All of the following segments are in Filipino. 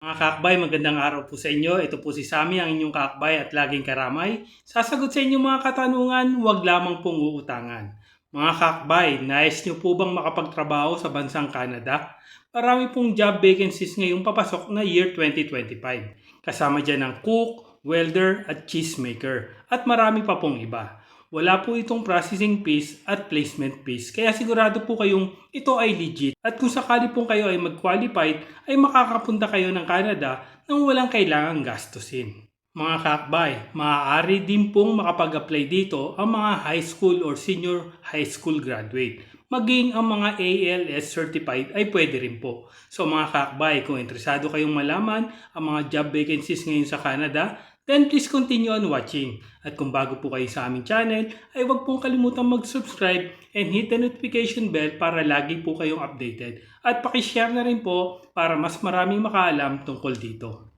Mga kakbay, magandang araw po sa inyo. Ito po si Sammy, ang inyong kakbay at laging karamay. Sasagot sa inyong mga katanungan, huwag lamang pong uutangan. Mga kakbay, nais nyo po bang makapagtrabaho sa bansang Canada? Marami pong job vacancies ngayong papasok na year 2025. Kasama dyan ang cook, welder at cheesemaker. At marami pa pong iba. Wala po itong processing fees at placement fees. Kaya sigurado po kayong ito ay legit. At kung sakali pong kayo ay mag-qualified, ay makakapunta kayo ng Canada nang walang kailangang gastusin. Mga kakbay, maaari din pong makapag-apply dito ang mga high school or senior high school graduate. Maging ang mga ALS certified ay pwede rin po. So mga kakbay, kung interesado kayong malaman ang mga job vacancies ngayon sa Canada, then please continue on watching. At kung bago po kayo sa aming channel, ay huwag pong kalimutang mag-subscribe and hit the notification bell para lagi po kayong updated. At pakishare na rin po para mas maraming makaalam tungkol dito.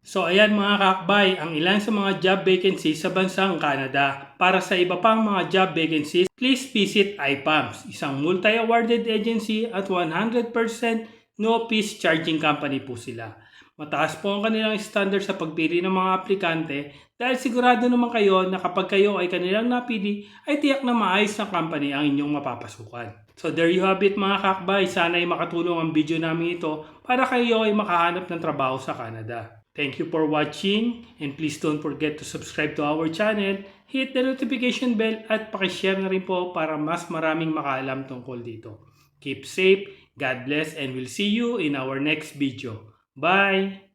So ayan mga kakbay, ang ilan sa mga job vacancies sa bansang Canada. Para sa iba pang mga job vacancies, please visit IPAMS, isang multi-awarded agency at 100% no fees charging company po sila. Mataas po ang kanilang standard sa pagpili ng mga aplikante dahil sigurado naman kayo na kapag kayo ay kanilang napili ay tiyak na maayos na company ang inyong mapapasukan. So there you have it mga kakbay, sana ay makatulong ang video namin ito para kayo ay makahanap ng trabaho sa Canada. Thank you for watching and please don't forget to subscribe to our channel, hit the notification bell at pakishare na rin po para mas maraming makaalam tungkol dito. Keep safe, God bless, and we'll see you in our next video. Bye!